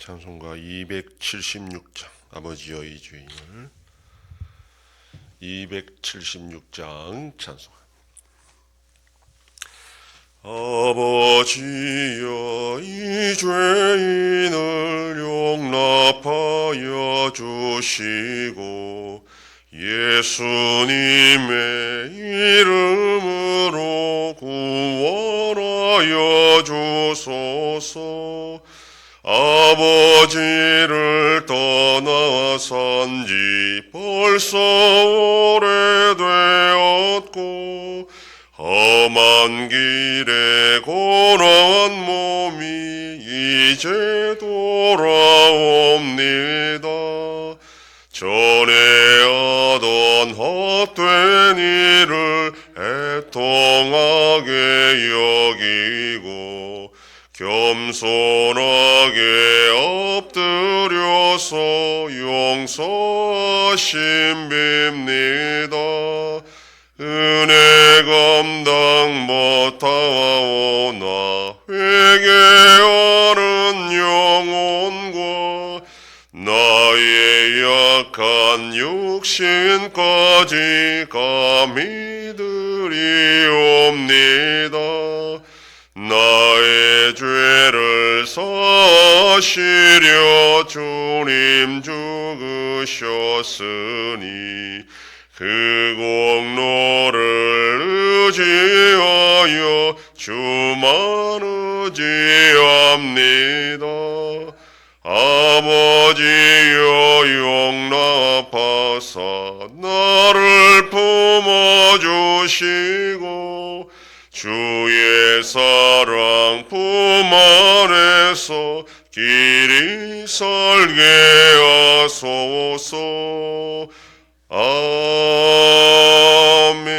찬송가 276장 아버지의 주인을 276장 찬송. 아버지여 이 죄인을 용납하여 주시고 예수님의 이름으로 구원하여 주소서. 아버지를 떠나산 지 벌써 오래되었고 험한 길에 고난 몸이 이제 돌아옵니다. 전에 하던 헛된 일을 애통하게 여기고 겸손하게 엎드려서 용서하심 빕니다. 은혜 감당 못하오나 회개하는 영혼과 나의 약한 육신까지 감히 드리옵니다. 나의 죄를 사시려 주님 죽으셨으니 그 공로를 의지하여 주만 의지합니다. 아버지여 용납하사 나를 품어주시고 주의 사랑 품 안에서 길이 살게 하소서. 아멘.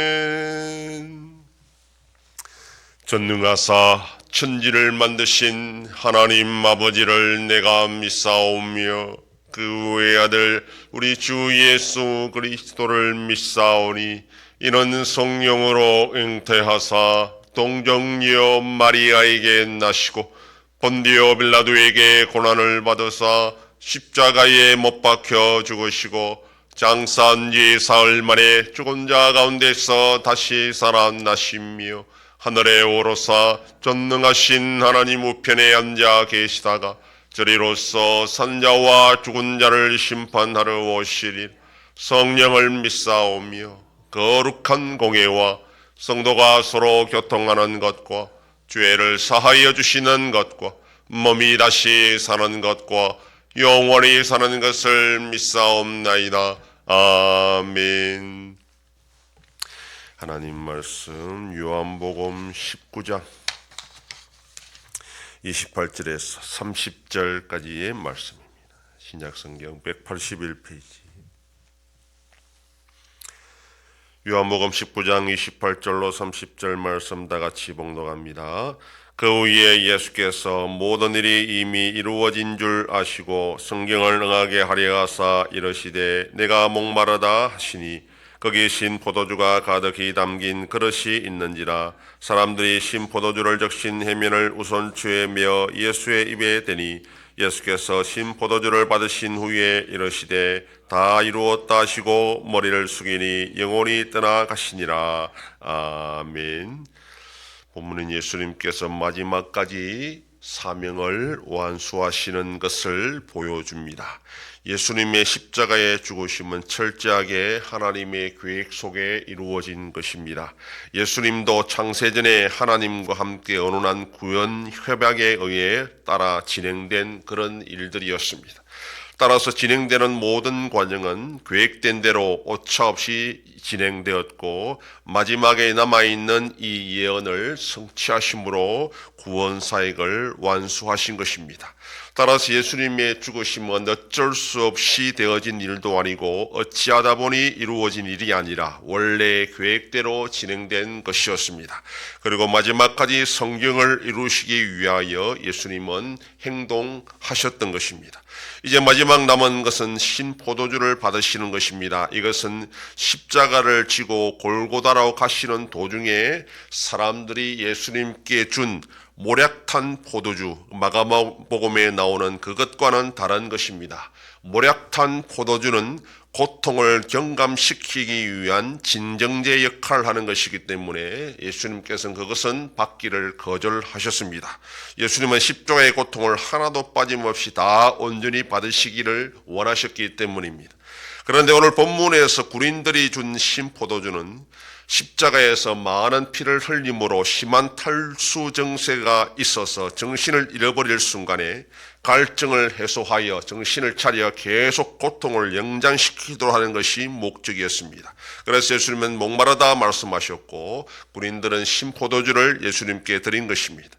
전능하사 천지를 만드신 하나님 아버지를 내가 믿사오며 그 외아들 우리 주 예수 그리스도를 믿사오니 이는 성령으로 잉태하사 동정녀 마리아에게 나시고 본디오 빌라도에게 고난을 받으사 십자가에 못 박혀 죽으시고 장사한 지 사흘 만에 죽은 자 가운데서 다시 살아나시며 하늘에 오르사 전능하신 하나님 우편에 앉아 계시다가 저리로서 산자와 죽은 자를 심판하러 오시리. 성령을 믿사오며 거룩한 공예와 성도가 서로 교통하는 것과 죄를 사하여 주시는 것과 몸이 다시 사는 것과 영원히 사는 것을 믿사옵나이다. 아멘. 하나님 말씀 요한복음 19장 28절에서 30절까지의 말씀입니다. 신약성경 181페이지. 요한복음 19장 28절로 30절 말씀 다 같이 봉독합니다. 그 후에 예수께서 모든 일이 이미 이루어진 줄 아시고 성경을 응하게 하려 하사 이르시되 내가 목마르다 하시니 거기 신 포도주가 가득히 담긴 그릇이 있는지라. 사람들이 신 포도주를 적신 해면을 우선추에 메어 예수의 입에 대니 예수께서 신 포도주를 받으신 후에 이르시되 다 이루었다 하시고 머리를 숙이니 영혼이 떠나가시니라. 아멘. 본문은 예수님께서 마지막까지 사명을 완수하시는 것을 보여줍니다. 예수님의 십자가의 죽으심은 철저하게 하나님의 계획 속에 이루어진 것입니다. 예수님도 창세전에 하나님과 함께 언원한 구원 협약에 의해 따라 진행된 그런 일들이었습니다. 따라서 진행되는 모든 과정은 계획된 대로 오차없이 진행되었고 마지막에 남아있는 이 예언을 성취하심으로 구원 사역을 완수하신 것입니다. 따라서 예수님의 죽으심은 어쩔 수 없이 되어진 일도 아니고 어찌하다 보니 이루어진 일이 아니라 원래 계획대로 진행된 것이었습니다. 그리고 마지막까지 성경을 이루시기 위하여 예수님은 행동하셨던 것입니다. 이제 마지막 남은 것은 신포도주를 받으시는 것입니다. 이것은 십자가를 지고 골고다로 가시는 도중에 사람들이 예수님께 준 모략탄 포도주, 마가복음에 나오는 그것과는 다른 것입니다. 모략탄 포도주는 고통을 경감시키기 위한 진정제 역할을 하는 것이기 때문에 예수님께서는 그것은 받기를 거절하셨습니다. 예수님은 십자가의 고통을 하나도 빠짐없이 다 온전히 받으시기를 원하셨기 때문입니다. 그런데 오늘 본문에서 군인들이 준 신포도주는 십자가에서 많은 피를 흘림으로 심한 탈수 증세가 있어서 정신을 잃어버릴 순간에 갈증을 해소하여 정신을 차려 계속 고통을 연장시키도록 하는 것이 목적이었습니다. 그래서 예수님은 목마르다 말씀하셨고 군인들은 신포도주를 예수님께 드린 것입니다.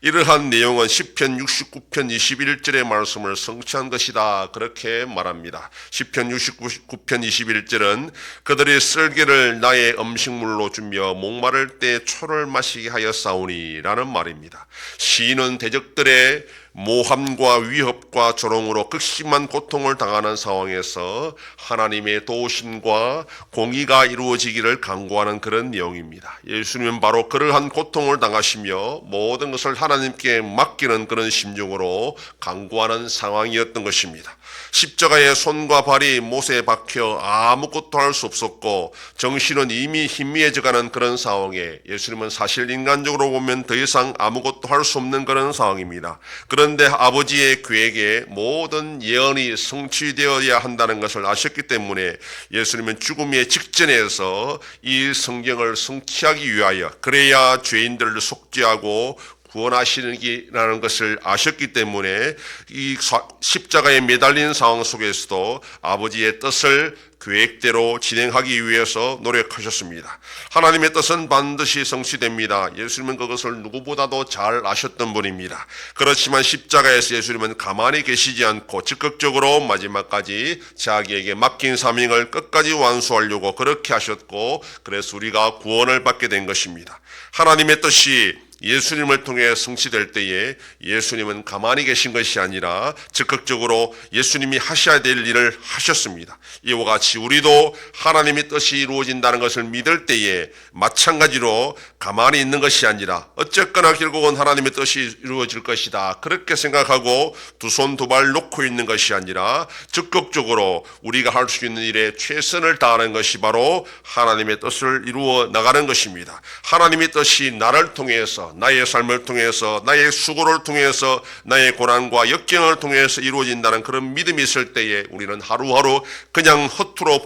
이러한 내용은 시편 69편 21절의 말씀을 성취한 것이다, 그렇게 말합니다. 시편 69편 21절은 그들이 쓸개를 나의 음식물로 주며 목마를 때 초를 마시게 하였사오니 라는 말입니다. 시인은 대적들의 모함과 위협과 조롱으로 극심한 고통을 당하는 상황에서 하나님의 도우심과 공의가 이루어지기를 간구하는 그런 내용입니다. 예수님은 바로 그러한 고통을 당하시며 모든 것을 하나님께 맡기는 그런 심정으로 간구하는 상황이었던 것입니다. 십자가의 손과 발이 못에 박혀 아무것도 할 수 없었고 정신은 이미 희미해져가는 그런 상황에 예수님은 사실 인간적으로 보면 더 이상 아무것도 할 수 없는 그런 상황입니다. 그런데 아버지의 계획에 모든 예언이 성취되어야 한다는 것을 아셨기 때문에 예수님은 죽음의 직전에서 이 성경을 성취하기 위하여 그래야 죄인들을 속죄하고 구원하시기라는 것을 아셨기 때문에 이 십자가에 매달린 상황 속에서도 아버지의 뜻을 계획대로 진행하기 위해서 노력하셨습니다. 하나님의 뜻은 반드시 성취됩니다. 예수님은 그것을 누구보다도 잘 아셨던 분입니다. 그렇지만 십자가에서 예수님은 가만히 계시지 않고 적극적으로 마지막까지 자기에게 맡긴 사명을 끝까지 완수하려고 그렇게 하셨고, 그래서 우리가 구원을 받게 된 것입니다. 하나님의 뜻이 예수님을 통해 성취될 때에 예수님은 가만히 계신 것이 아니라 적극적으로 예수님이 하셔야 될 일을 하셨습니다. 이와 같이 우리도 하나님의 뜻이 이루어진다는 것을 믿을 때에 마찬가지로 가만히 있는 것이 아니라 어쨌거나 결국은 하나님의 뜻이 이루어질 것이다, 그렇게 생각하고 두 손 두 발 놓고 있는 것이 아니라 적극적으로 우리가 할 수 있는 일에 최선을 다하는 것이 바로 하나님의 뜻을 이루어 나가는 것입니다. 하나님의 뜻이 나를 통해서, 나의 삶을 통해서, 나의 수고를 통해서, 나의 고난과 역경을 통해서 이루어진다는 그런 믿음이 있을 때에 우리는 하루하루 그냥 허투루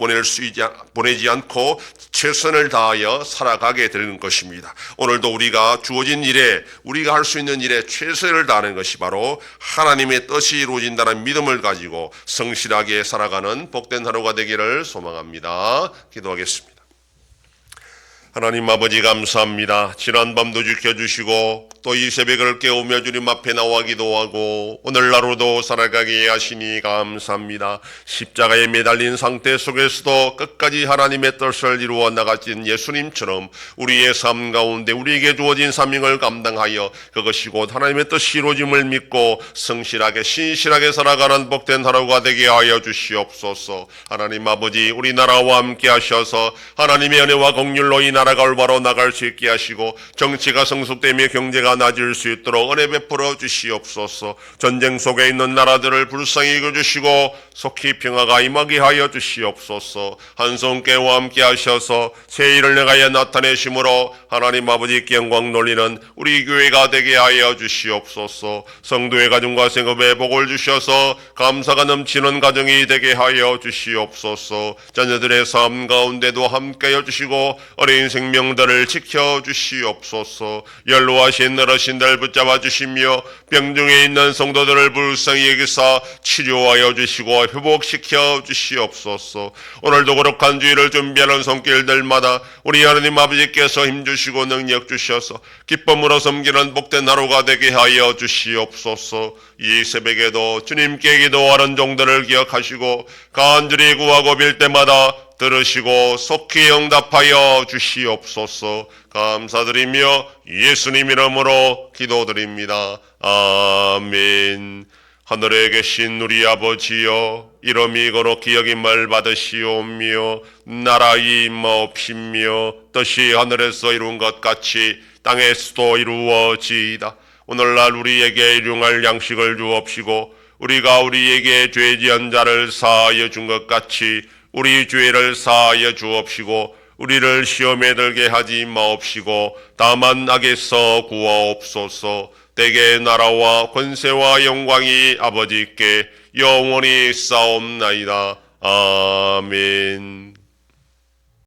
보내지 않고 최선을 다하여 살아가게 되는 것입니다. 오늘도 우리가 주어진 일에, 우리가 할 수 있는 일에 최선을 다하는 것이 바로 하나님의 뜻이 이루어진다는 믿음을 가지고 성실하게 살아가는 복된 하루가 되기를 소망합니다. 기도하겠습니다. 하나님 아버지, 감사합니다. 지난 밤도 지켜주시고 또 이 새벽을 깨우며 주님 앞에 나와 기도하고 오늘 하루도 살아가게 하시니 감사합니다. 십자가에 매달린 상태 속에서도 끝까지 하나님의 뜻을 이루어 나가신 예수님처럼 우리의 삶 가운데 우리에게 주어진 사명을 감당하여 그것이 곧 하나님의 뜻이 이루어짐을 믿고 성실하게 신실하게 살아가는 복된 하루가 되게 하여 주시옵소서. 하나님 아버지, 우리나라와 함께 하셔서 하나님의 은혜와 긍휼로 이 나라가 올바로 나갈 수 있게 하시고 정치가 성숙되며 경제가 나아질 수 있도록 은혜 베풀어 주시옵소서. 전쟁 속에 있는 나라들을 불쌍히 여겨주시고 속히 평화가 임하게 하여 주시옵소서. 한성교회와 함께 하셔서 새 일을 내가여 나타내심으로 하나님 아버지께 영광 돌리는 우리 교회가 되게 하여 주시옵소서. 성도의 가정과 생업에 복을 주셔서 감사가 넘치는 가정이 되게 하여 주시옵소서. 자녀들의 삶 가운데도 함께하여 주시고 어린 생명들을 지켜주시옵소서. 연로하신 어르신들 붙잡아 주시며 병중에 있는 성도들을 불쌍히 여기사 치료하여 주시고 회복시켜 주시옵소서. 오늘도 거룩한 주일을 준비하는 손길들마다 우리 하나님 아버지께서 힘주시고 능력 주셔서 기쁨으로 섬기는 복된 하루가 되게 하여 주시옵소서. 이 새벽에도 주님께 기도하는 종들을 기억하시고 간절히 구하고 빌 때마다 들으시고 속히 응답하여 주시옵소서. 감사드리며 예수님 이름으로 기도드립니다. 아멘. 하늘에 계신 우리 아버지여, 이름이 거룩히 여김을 받으시오며 나라의 임하옵시며 뜻이 하늘에서 이룬 것 같이 땅에서도 이루어지이다. 오늘날 우리에게 일용할 양식을 주옵시고 우리가 우리에게 죄 지은 자를 사하여 준 것 같이 우리 죄를 사하여 주옵시고 우리를 시험에 들게 하지 마옵시고 다만 악에서 구하옵소서. 대개 나라와 권세와 영광이 아버지께 영원히 싸움나이다. 아멘.